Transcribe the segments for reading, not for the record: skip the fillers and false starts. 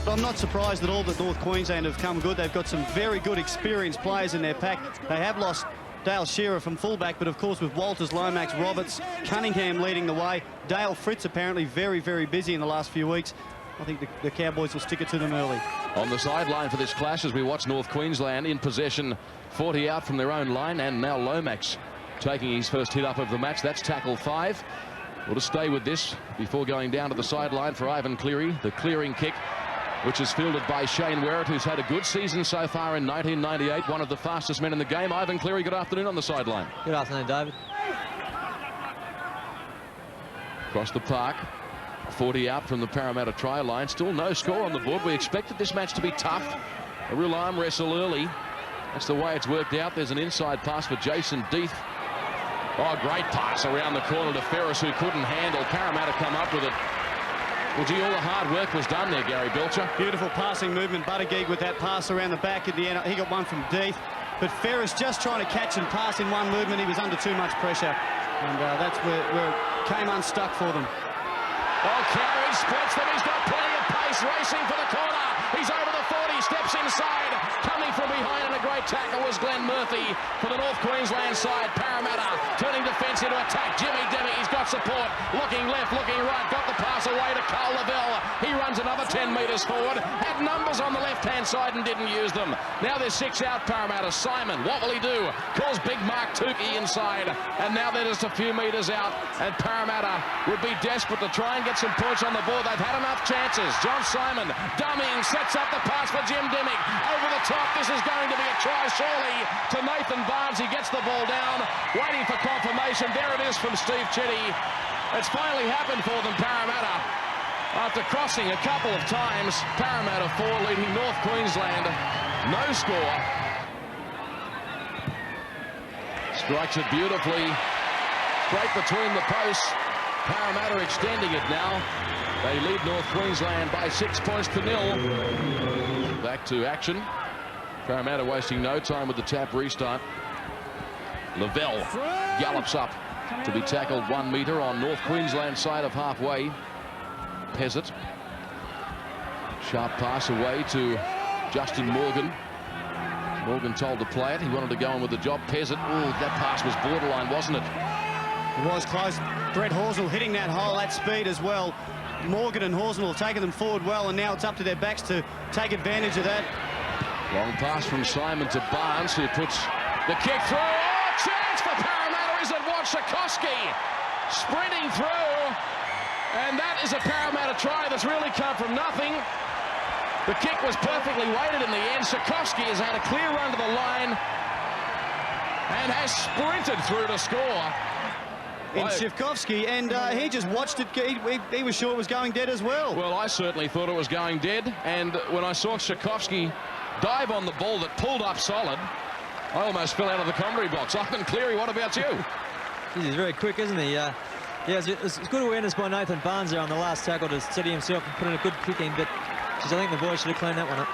I'm not surprised at all that North Queensland have come good. They've got some very good experienced players in their pack. They have lost Dale Shearer from fullback, but of course with Walters, Lomax, Roberts, Cunningham leading the way. Dale Fritz apparently very, very busy in the last few weeks. I think the Cowboys will stick it to them early. On the sideline for this clash as we watch North Queensland in possession, 40 out from their own line, and now Lomax taking his first hit up of the match. That's tackle 5. We'll just stay with this before going down to the sideline for Ivan Cleary. The clearing kick, which is fielded by Shane Werrett, who's had a good season so far in 1998, one of the fastest men in the game. Ivan Cleary, good afternoon on the sideline. Good afternoon, David. Across the park, 40 out from the Parramatta try line. Still no score on the board. We expected this match to be tough. A real arm wrestle early. That's the way it's worked out. There's an inside pass for Jason Deeth. Oh, great pass around the corner to Ferris, who couldn't handle. Parramatta come up with it. Well, gee, all the hard work was done there, Gary Belcher. Beautiful passing movement. Buttigieg with that pass around the back at the end. He got one from Deeth. But Ferris just trying to catch and pass in one movement. He was under too much pressure. And that's where it came unstuck for them. Oh, Carey splits them. He's got plenty of pace, racing for the corner. He's over the 40, steps inside. Coming from behind, and a great tackle was Glenn Murphy for the North Queensland side. Parramatta turning defence into attack. Jimmy Demi, he's got support. Looking left, looking right. Got the pass away to Cole Lavelle. He runs another 10 metres forward. Had numbers on the left-hand side and didn't use them. Now there's 6 out, Parramatta. Simon, what will he do? Calls big Mark Tukey inside. And now they're just a few metres out. And Parramatta would be desperate to try and get some points on the board. They've had enough chances. John Simon, dummying, sets up the pass for Jim Dimmick. Over the top, this is going to be a try, surely, to Nathan Barnes. He gets the ball down, waiting for confirmation. There it is from Steve Chitty. It's finally happened for them, Parramatta. After crossing a couple of times, Parramatta 4 leading North Queensland. No score. Strikes it beautifully. Straight between the posts. Parramatta extending it now. They lead North Queensland by 6 points to 0. Back to action. Parramatta wasting no time with the tap restart. Lavelle gallops up to be tackled 1 metre on North Queensland side of halfway. Pezzett. Sharp pass away to Justin Morgan. Morgan told to play it. He wanted to go on with the job. Pezzett. Oh, that pass was borderline, wasn't it? It was close. Brett Horsnell hitting that hole at speed as well. Morgan and Horsnell have taken them forward well, and now it's up to their backs to take advantage of that. Long pass from Simon to Barnes, who puts the kick through. Oh, chance for Parramatta, is it? Wojciechowski sprinting through. And that is a Parramatta try that's really come from nothing. The kick was perfectly weighted in the end. Sikorsky has had a clear run to the line and has sprinted through to score. In Shivkovsky, and he just watched it. He was sure it was going dead as well. Well, I certainly thought it was going dead, and when I saw Sikorsky dive on the ball that pulled up solid, I almost fell out of the commentary box. Ivan Cleary, what about you? He's very quick, isn't he? Yeah, it's good awareness by Nathan Barnes there on the last tackle to steady himself and put in a good kick in, but I think the boys should have cleaned that one up.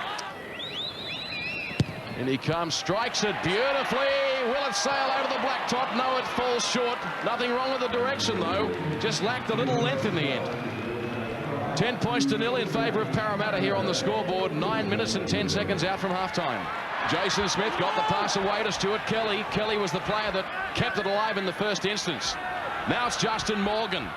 And he comes, strikes it beautifully. Will it sail over the blacktop? No, it falls short. Nothing wrong with the direction, though. Just lacked a little length in the end. 10 points to 0 in favour of Parramatta here on the scoreboard. 9 minutes and 10 seconds out from halftime. Jason Smith got the pass away to Stuart Kelly. Kelly was the player that kept it alive in the first instance. Now it's Justin Morgan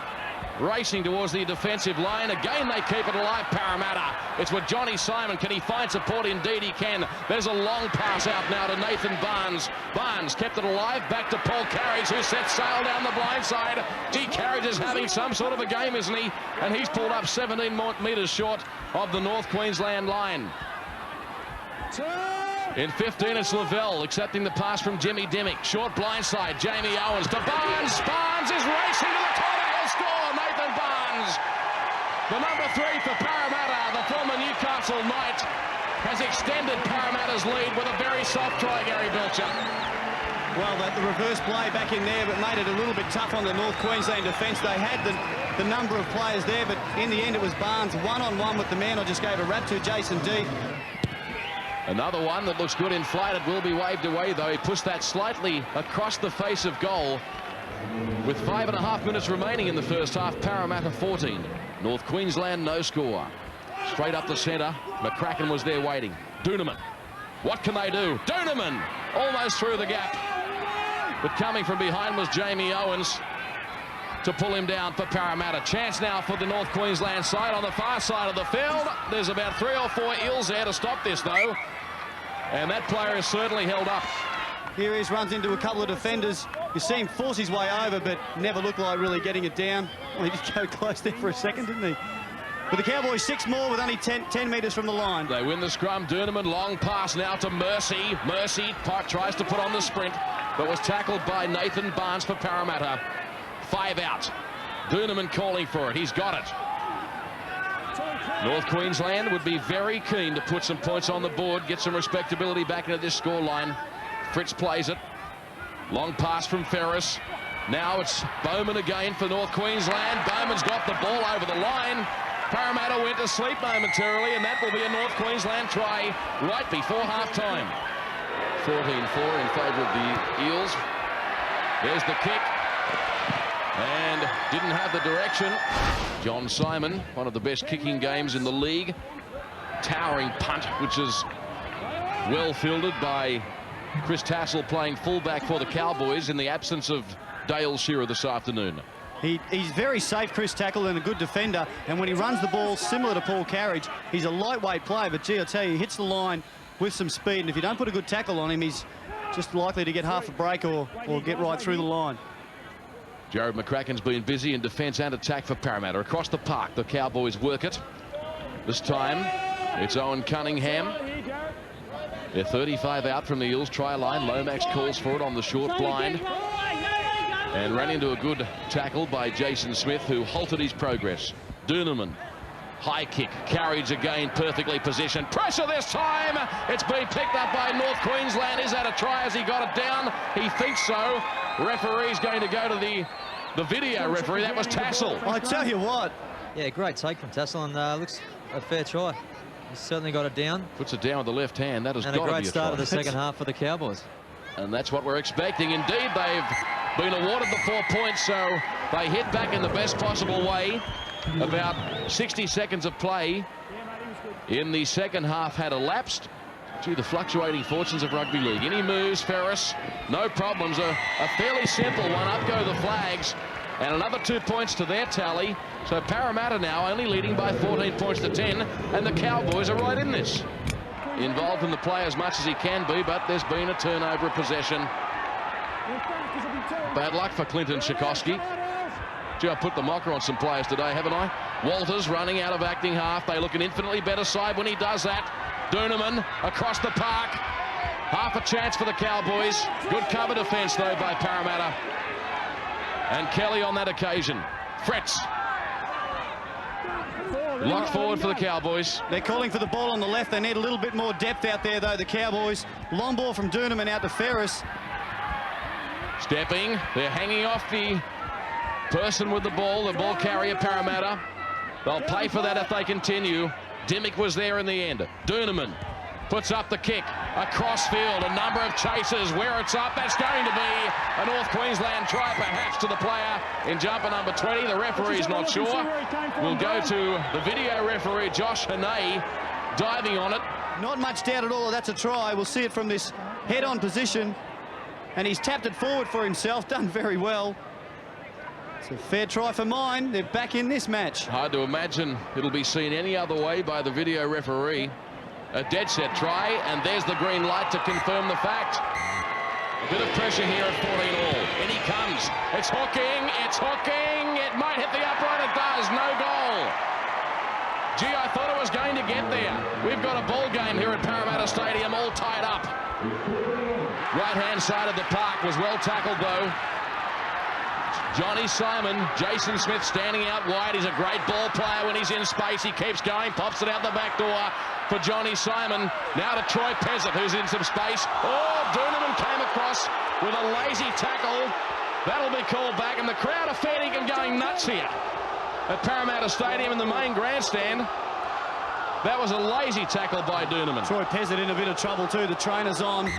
racing towards the defensive line. Again, they keep it alive, Parramatta. It's with Johnny Simon. Can he find support? Indeed he can. There's a long pass out now to Nathan Barnes. Barnes kept it alive. Back to Paul Carriage, who sets sail down the blind side. G. Carriage is having some sort of a game, isn't he? And he's pulled up 17 metres short of the North Queensland line. In 15, it's Lavelle accepting the pass from Jimmy Dimmick. Short blindside, Jamie Owens to Barnes. Barnes is racing to the corner. He'll score, Nathan Barnes. The number 3 for Parramatta, the former Newcastle Knight, has extended Parramatta's lead with a very soft try, Gary Belcher. Well, the reverse play back in there, but made it a little bit tough on the North Queensland defence. They had the number of players there, but in the end it was Barnes one-on-one with the man I just gave a rap to, Jason Deeth. Another one that looks good in flight. It will be waved away, though. He pushed that slightly across the face of goal. With 5.5 minutes remaining in the first half, Parramatta 14. North Queensland no score. Straight up the centre. McCracken was there waiting. Doonerman. What can they do? Doonerman almost through the gap. But coming from behind was Jamie Owens to pull him down for Parramatta. Chance now for the North Queensland side on the far side of the field. There's about 3 or 4 Eels there to stop this, though. And that player is certainly held up. Here he is, runs into a couple of defenders. You see him force his way over, but never looked like really getting it down. Well, he just go close there for a second, didn't he? But the Cowboys 6 more with only 10 metres from the line. They win the scrum. Doonerman, long pass now to Mercy. Mercy tries to put on the sprint, but was tackled by Nathan Barnes for Parramatta. 5 out. Doonerman calling for it. He's got it. North Queensland would be very keen to put some points on the board, get some respectability back into this scoreline. Fritz plays it. Long pass from Ferris. Now it's Bowman again for North Queensland. Bowman's got the ball over the line. Parramatta went to sleep momentarily, and that will be a North Queensland try right before half-time. 14-4 in favour of the Eels. There's the kick. And didn't have the direction. John Simon, one of the best kicking games in the league. Towering punt, which is well fielded by Chris Tassel, playing fullback for the Cowboys in the absence of Dale Shearer this afternoon. He's very safe, Chris Tackle, and a good defender. And when he runs the ball, similar to Paul Carriage, he's a lightweight player. But, gee, I tell you, he hits the line with some speed. And if you don't put a good tackle on him, he's just likely to get half a break or get right through the line. Jared McCracken's been busy in defence and attack for Parramatta. Across the park, the Cowboys work it. This time, it's Owen Cunningham. They're 35 out from the Eels try line. Lomax calls for it on the short blind. And ran into a good tackle by Jason Smith, who halted his progress. Doonerman, high kick. Carriage again, perfectly positioned. Pressure this time. It's been picked up by North Queensland. Is that a try? Has he got it down? He thinks so. Referee's going to go to the video referee. That was Tassel. I tell you what. Yeah, great take from Tassel, and looks a fair try. He's certainly got it down. Puts it down with the left hand. That has got to be a try. And a great start of the second half for the Cowboys. And that's what we're expecting. Indeed, they've been awarded the 4 points, so they hit back in the best possible way. About 60 seconds of play in the second half had elapsed. Gee, the fluctuating fortunes of rugby league. Any moves, Ferris? No problems. A fairly simple one. Up go the flags. And another 2 points to their tally. So Parramatta now only leading by 14 points to 10. And the Cowboys are right in this. Involved in the play as much as he can be, but there's been a turnover of possession. Bad luck for Clinton Schikowski. Gee, I put the mocker on some players today, haven't I? Walters running out of acting half. They look an infinitely better side when he does that. Doonerman across the park. Half a chance for the Cowboys. Good cover defence, though, by Parramatta. And Kelly on that occasion. Fretz. Locked forward for the Cowboys. They're calling for the ball on the left. They need a little bit more depth out there, though, the Cowboys. Long ball from Doonerman out to Ferris. Stepping. They're hanging off the person with the ball carrier, Parramatta. They'll pay for that if they continue. Dimmick was there in the end. Doonerman puts up the kick. Across field, a number of chases. Where it's up, that's going to be a North Queensland try, perhaps, to the player in jumper number 20. The referee's not sure. We'll go to the video referee, Josh Haney, diving on it. Not much doubt at all that's a try. We'll see it from this head-on position. And he's tapped it forward for himself. Done very well. It's a fair try for mine. They're back in this match. Hard to imagine it'll be seen any other way by the video referee. A dead set try, and there's the green light to confirm the fact. A bit of pressure here at 14 all. In he comes. It's hooking. It's hooking. It might hit the upright. It does. No goal. Gee, I thought it was going to get there. We've got a ball game here at Parramatta Stadium, all tied up. Right-hand side of the park was well tackled, though. Johnny Simon, Jason Smith standing out wide. He's a great ball player when he's in space. He keeps going, pops it out the back door for Johnny Simon. Now to Troy Pezzett, who's in some space. Oh, Doonerman came across with a lazy tackle. That'll be called back, and the crowd are feeding and going nuts here at Parramatta Stadium in the main grandstand. That was a lazy tackle by Doonerman. Troy Pezzett in a bit of trouble too. The trainer's on.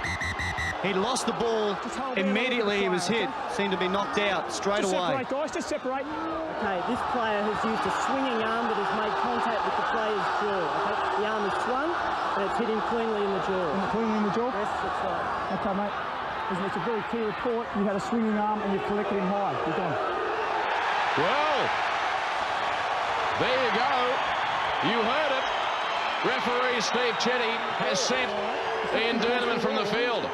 He lost the ball immediately. He was hit. Seemed to be knocked out straight away. Separate, guys. Just separate. Okay, this player has used a swinging arm that has made contact with the player's jaw. It's hit him cleanly in the jaw. Cleanly in the jaw? Yes, that's right. Okay, mate. Listen, it's a very clear report. You had a swinging arm and you've collected him high. You're done. Well, there you go. You heard it. Referee Steve Chetty has sent Ian Durneman from the field.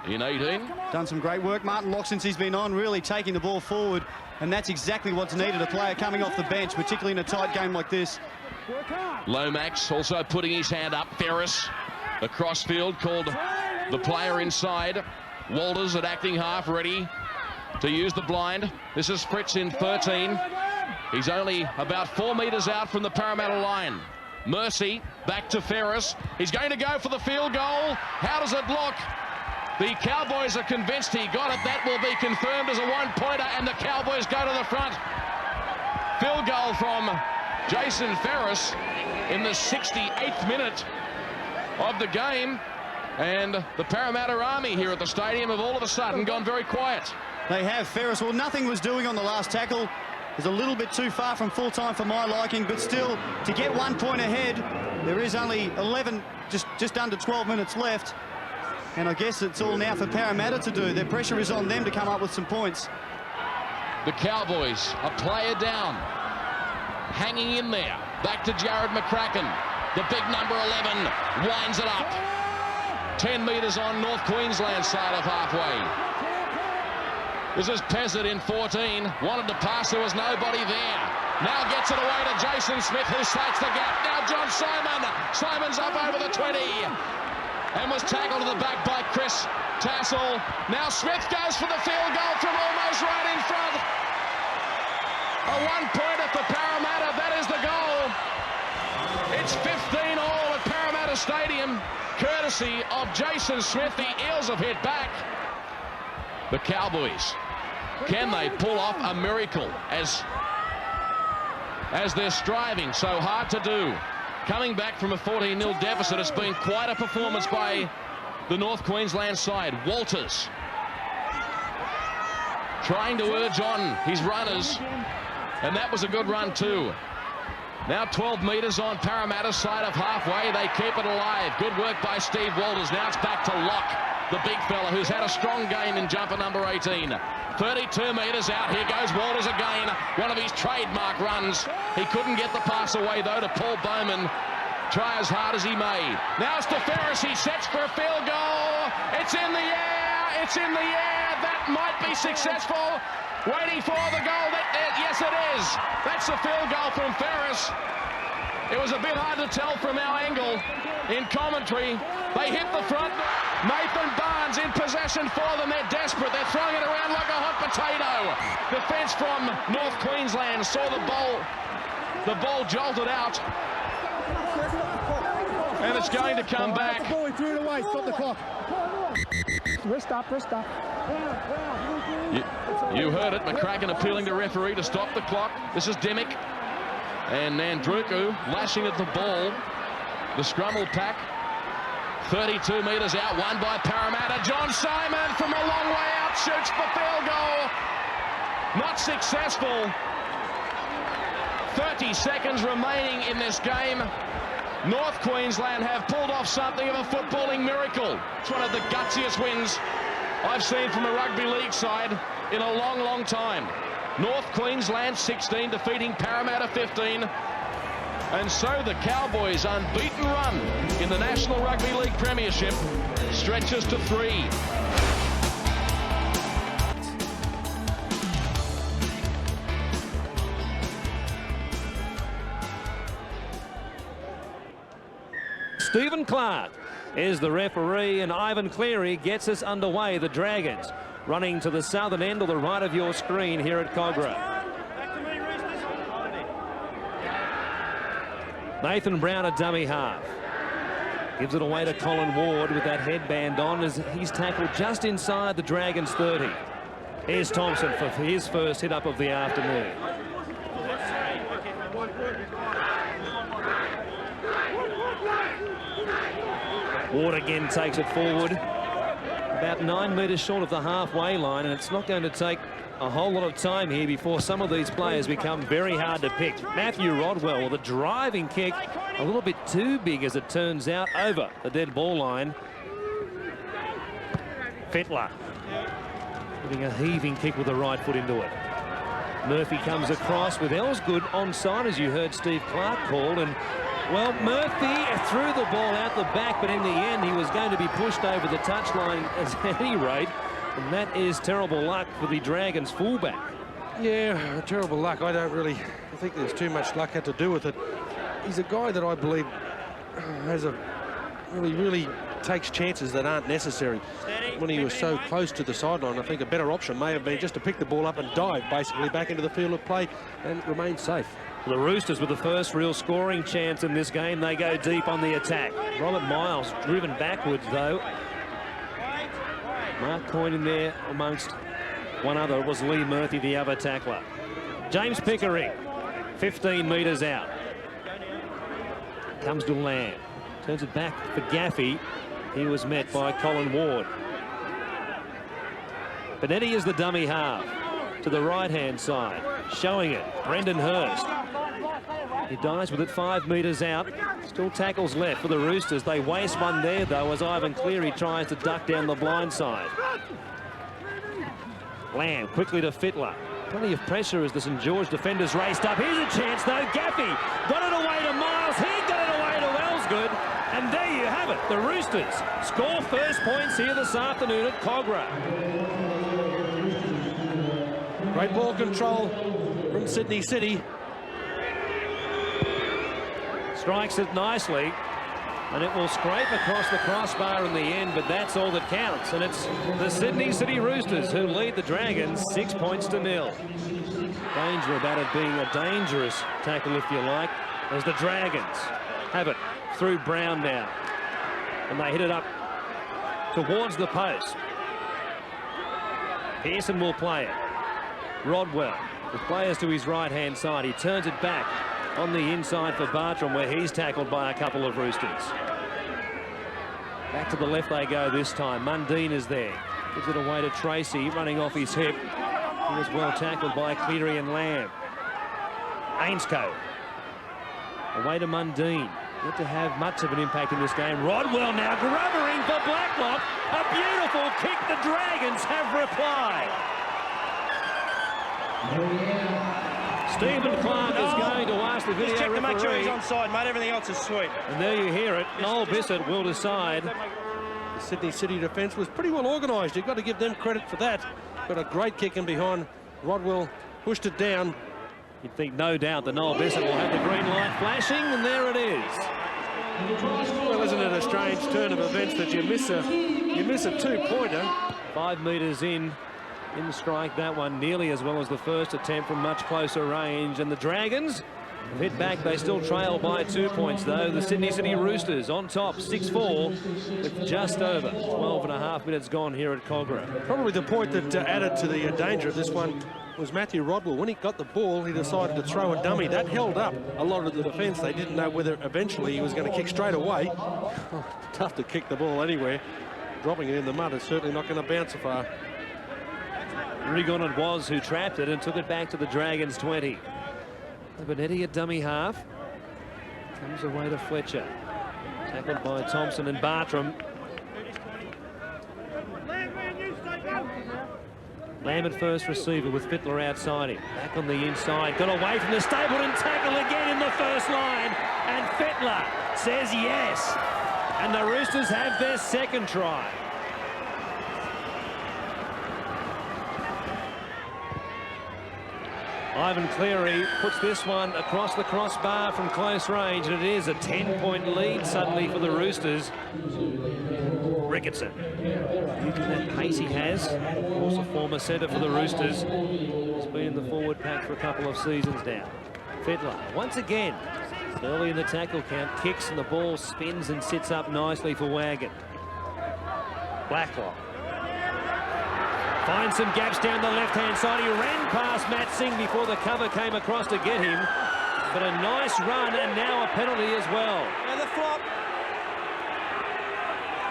In 18. Done some great work, Martin Locke, since he's been on, really taking the ball forward, and that's exactly what's needed, a player coming off the bench, particularly in a tight game like this. Lomax also putting his hand up. Ferris across field, called the player inside. Walters at acting half, ready to use the blind. This is Fritz in 13. He's only about 4 metres out from the Parramatta line. Mercy back to Ferris. He's going to go for the field goal. How does it look? The Cowboys are convinced he got it. That will be confirmed as a one-pointer, and the Cowboys go to the front. Field goal from Jason Ferris in the 68th minute of the game. And the Parramatta Army here at the stadium have all of a sudden gone very quiet. They have. Ferris, well, nothing was doing on the last tackle. It was a little bit too far from full-time for my liking, but still, to get 1 point ahead, there is only 11, just under 12 minutes left. And I guess it's all now for Parramatta to do. Their pressure is on them to come up with some points. The Cowboys, a player down, hanging in there. Back to Jared McCracken. The big number 11 winds it up. 10 metres on North Queensland side of halfway. This is Pezzett in 14. Wanted to pass, there was nobody there. Now gets it away to Jason Smith, who slats the gap. Now John Simon. Simon's up over the 20. And was tackled to the back by Chris Tassel. Now Smith goes for the field goal from almost right in front. A 1 pointer for Parramatta, that is the goal. It's 15 all at Parramatta Stadium, courtesy of Jason Smith. The Eels have hit back. The Cowboys, can they pull off a miracle as they're striving so hard to do? Coming back from a 14-0 deficit, it's been quite a performance by the North Queensland side. Walters trying to urge on his runners, and that was a good run too. Now 12 metres on Parramatta's side of halfway. They keep it alive. Good work by Steve Walters. Now it's back to Locke, the big fella who's had a strong game in jumper number 18. 32 metres out. Here goes Walters again. One of his trademark runs. He couldn't get the pass away, though, to Paul Bowman. Try as hard as he may. Now it's to Ferris. He sets for a field goal. It's in the air. It's in the air. That might be successful. Waiting for the goal. Yes, it is. That's the field goal from Ferris. It was a bit hard to tell from our angle in commentary. They hit the front. Nathan Barnes in possession for them. They're desperate. They're throwing it around like a hot potato. Defence from North Queensland saw the ball jolted out. And it's going to come back. The ball, he threw it away. Stop the clock. Rest up, rest up. You heard it. McCracken appealing to referee to stop the clock. This is Dimmick. And Nandruku lashing at the ball. The scrum will pack. 32 metres out, won by Parramatta. John Simon from a long way out shoots the field goal. Not successful. 30 seconds remaining in this game. North Queensland have pulled off something of a footballing miracle. It's one of the gutsiest wins I've seen from a rugby league side in a long, long time. North Queensland 16 defeating Parramatta 15. And so the Cowboys' unbeaten run in the National Rugby League Premiership stretches to 3. Stephen Clark is the referee, and Ivan Cleary gets us underway. The Dragons running to the southern end or the right of your screen here at Cogra. Nathan Brown, a dummy half. Gives it away to Colin Ward with that headband on as he's tackled just inside the Dragons 30. Here's Thompson for his first hit-up of the afternoon. Ward again takes it forward. About 9 metres short of the halfway line, and it's not going to take a whole lot of time here before some of these players become very hard to pick. Matthew Rodwell with a driving kick, a little bit too big as it turns out, over the dead ball line. Fittler giving a heaving kick with the right foot into it. Murphy comes across with Elsgood onside, as you heard Steve Clark called, and well, Murphy threw the ball out the back, but in the end he was going to be pushed over the touchline at any rate, and that is terrible luck for the Dragons fullback. Yeah, terrible luck. I think there's too much luck had to do with it. He's a guy that I believe has a really takes chances that aren't necessary. When he was so close to the sideline, I think a better option may have been just to pick the ball up and dive basically back into the field of play and remain safe. The Roosters with the first real scoring chance in this game. They go deep on the attack. Robert Miles driven backwards though. Mark Coyne in there amongst one other. It was Lee Murphy, the other tackler. James Pickering, 15 metres out. Comes to Lamb. Turns it back for Gaffey. He was met by Colin Ward. Benetti is the dummy half to the right-hand side. Showing it, Brendan Hurst. He dives with it 5 metres out. Still tackles left for the Roosters. They waste one there, though, as Ivan Cleary tries to duck down the blind side. Lamb quickly to Fittler. Plenty of pressure as the St George defenders raced up. Here's a chance, though. Gaffey got it away to Miles. He got it away to Elsgood. And there you have it. The Roosters score first points here this afternoon at Cogra. Great ball control from Sydney City. Strikes it nicely, and it will scrape across the crossbar in the end, but that's all that counts. And it's the Sydney City Roosters who lead the Dragons 6 points to 0. Danger about it being a dangerous tackle, if you like, as the Dragons have it through Brown now. And they hit it up towards the post. Pearson will play it. Rodwell with players to his right-hand side. He turns it back on the inside for Bartram, where he's tackled by a couple of Roosters. Back to the left they go this time. Mundine is there. Gives it away to Tracy, running off his hip. He was well tackled by Cleary and Lamb. Ainscoe. Away to Mundine. Yet to have much of an impact in this game. Rodwell now grubbering for Blacklock. A beautiful kick. The Dragons have replied. Stephen Clark is going to ask the video referee. To make sure he's onside, mate. Everything else is sweet. And there you hear it. Noel Bissett will decide. The Sydney City defence was pretty well organised. You've got to give them credit for that. Got a great kick in behind. Rodwell pushed it down. You'd think no doubt that Noel Bissett will have the green light flashing, and there it is. Well, isn't it a strange turn of events that you miss a two-pointer? 5 metres in the strike, that one nearly as well as the first attempt from much closer range. And the Dragons have hit back. They still trail by 2 points, though. The Sydney City Roosters on top, 6-4, with just over 12.5 minutes gone here at Cogra. Probably the point that added to the danger of this one was Matthew Rodwell. When he got the ball, he decided to throw a dummy. That held up a lot of the defence. They didn't know whether eventually he was going to kick straight away. Oh, tough to kick the ball anywhere. Dropping it in the mud is certainly not going to bounce far. Rigon it was who trapped it and took it back to the Dragons 20. Benetti at dummy half. Comes away to Fletcher. Tackled by Thompson and Bartram. Lamb at first receiver with Fittler outside him. Back on the inside. Got away from the Stapleton tackle again in the first line. And Fittler says yes. And the Roosters have their second try. Ivan Cleary puts this one across the crossbar from close range, and it is a 10-point lead suddenly for the Roosters. Ricketson, using that pace he has, also a former centre for the Roosters. He's been in the forward pack for a couple of seasons now. Fittler, once again, early in the tackle count, kicks and the ball spins and sits up nicely for Wagon. Blacklock finds some gaps down the left-hand side. He ran past Matt Singh before the cover came across to get him. But a nice run, and now a penalty as well. And the flop.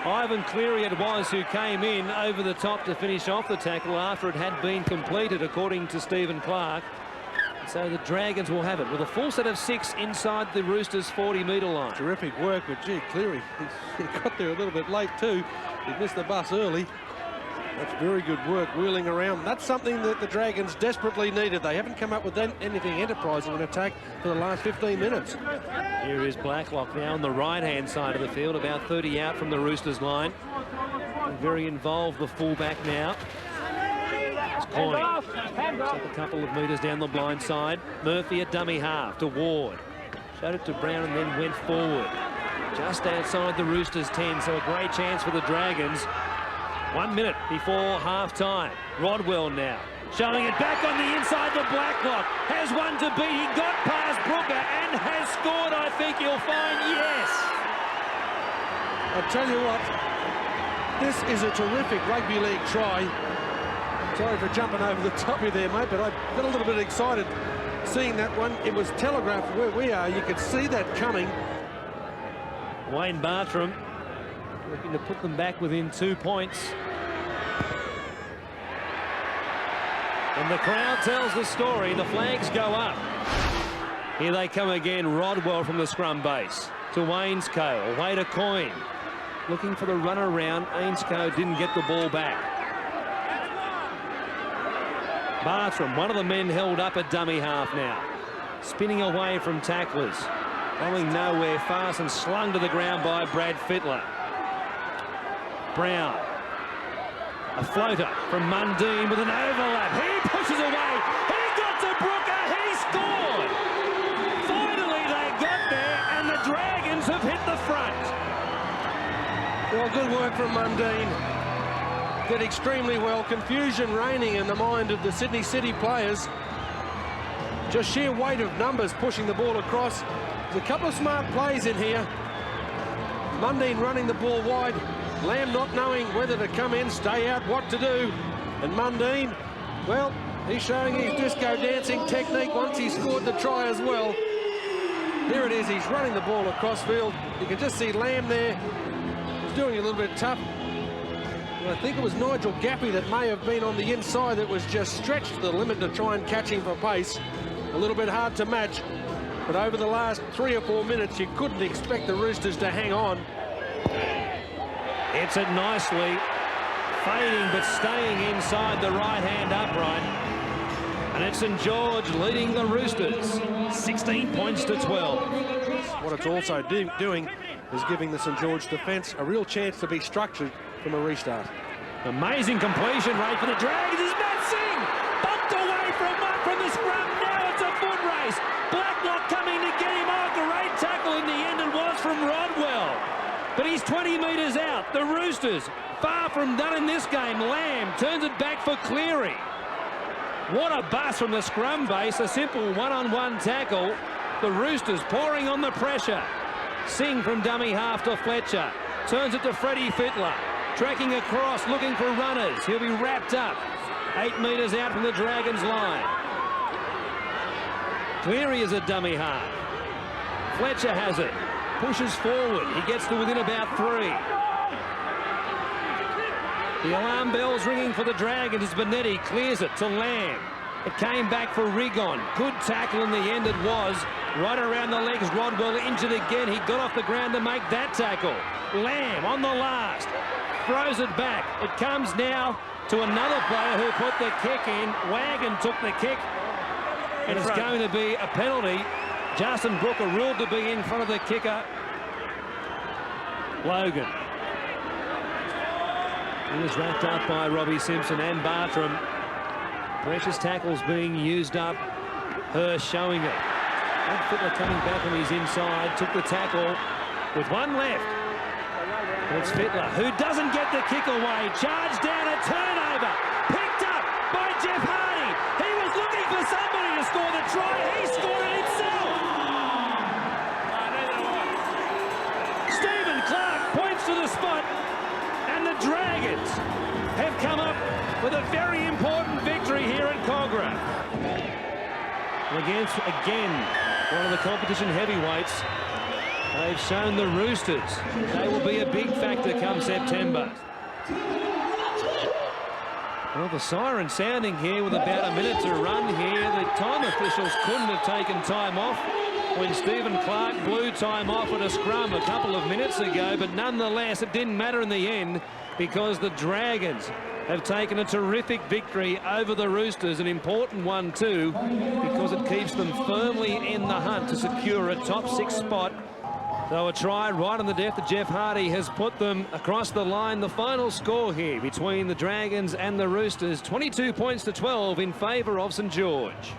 Ivan Cleary it was who came in over the top to finish off the tackle after it had been completed, according to Stephen Clark. So the Dragons will have it with a full set of 6 inside the Roosters' 40-metre line. Terrific work, but gee, Cleary, he got there a little bit late too. He missed the bus early. That's very good work, wheeling around. That's something that the Dragons desperately needed. They haven't come up with anything enterprising in attack for the last 15 minutes. Here is Blacklock now on the right-hand side of the field, about 30 out from the Roosters line. Very involved, the fullback now. It's Coyne. Up a couple of metres down the blind side. Murphy a dummy half to Ward. Showed it to Brown and then went forward. Just outside the Roosters' 10, so a great chance for the Dragons. 1 minute before half-time. Rodwell now. Showing it back on the inside to Blacklock. Has one to beat. He got past Brooker and has scored. I think you'll find yes. I'll tell you what, this is a terrific rugby league try. Sorry for jumping over the top of you there, mate, but I got a little bit excited seeing that one. It was telegraphed where we are. You could see that coming. Wayne Bartram looking to put them back within 2 points. And the crowd tells the story. The flags go up. Here they come again. Rodwell from the scrum base to Wainscoe. Away to Coyne. Looking for the run around. Ainscoe didn't get the ball back. Bartram, one of the men held up at dummy half now. Spinning away from tacklers. Going nowhere fast and slung to the ground by Brad Fittler. Brown. A floater from Mundine with an overlap. He pushes away. He got to Brooker. He scored. Finally they got there and the Dragons have hit the front. Well, good work from Mundine. Did extremely well. Confusion reigning in the mind of the Sydney City players. Just sheer weight of numbers pushing the ball across. There's a couple of smart plays in here. Mundine running the ball wide. Lamb not knowing whether to come in, stay out, what to do. And Mundine, well, he's showing his disco dancing technique once he scored the try as well. Here it is, he's running the ball across field. You can just see Lamb there. He's doing a little bit tough. And I think it was Nigel Gappy that may have been on the inside that was just stretched to the limit to try and catch him for pace. A little bit hard to match. But over the last 3 or 4 minutes, you couldn't expect the Roosters to hang on. Hits it nicely, fading but staying inside the right-hand upright. And it's St George leading the Roosters, 16 points to 12. What it's also doing is giving the St George defence a real chance to be structured from a restart. Amazing completion rate for the Dragons. Is Matt Singh bumped away from the scrum. Now it's a foot race. Blacklock coming to get him. Oh, great tackle in the end. It was from Rodwell. But he's 20 metres out. The Roosters far from done in this game. Lamb turns it back for Cleary. What a bust from the scrum base. A simple one-on-one tackle. The Roosters pouring on the pressure. Singh from dummy half to Fletcher. Turns it to Freddie Fittler. Tracking across, looking for runners. He'll be wrapped up. 8 metres out from the Dragons' line. Cleary is a dummy half. Fletcher has it. Pushes forward. He gets to within about 3. The alarm bell's ringing for the Dragons as Benetti clears it to Lamb. It came back for Rigon. Good tackle in the end it was. Right around the legs. Rodwell injured again. He got off the ground to make that tackle. Lamb on the last. Throws it back. It comes now to another player who put the kick in. Wagon took the kick. And it's going to be a penalty. Justin Brooker ruled to be in front of the kicker, Logan. He was wrapped up by Robbie Simpson and Bartram. Precious tackles being used up. Hirsch showing it. And Fittler coming back on his inside. Took the tackle with 1 left. And it's Fittler who doesn't get the kick away. Charged down, a turnover. Picked up by Jeff Hardy. He was looking for somebody to score the try. He scored it himself. Stephen Clark points to the spot. And the Dragons have come up with a very important victory here at Cogra. Against, again, one of the competition heavyweights. They've shown the Roosters they will be a big factor come September. Well, the siren sounding here with about a minute to run here. The time officials couldn't have taken time off when Stephen Clark blew time off at a scrum a couple of minutes ago, but nonetheless it didn't matter in the end because the Dragons have taken a terrific victory over the Roosters, an important one too, because it keeps them firmly in the hunt to secure a top 6 spot. So a try right on the death of Jeff Hardy has put them across the line. The final score here between the Dragons and the Roosters, 22 points to 12 in favour of St George.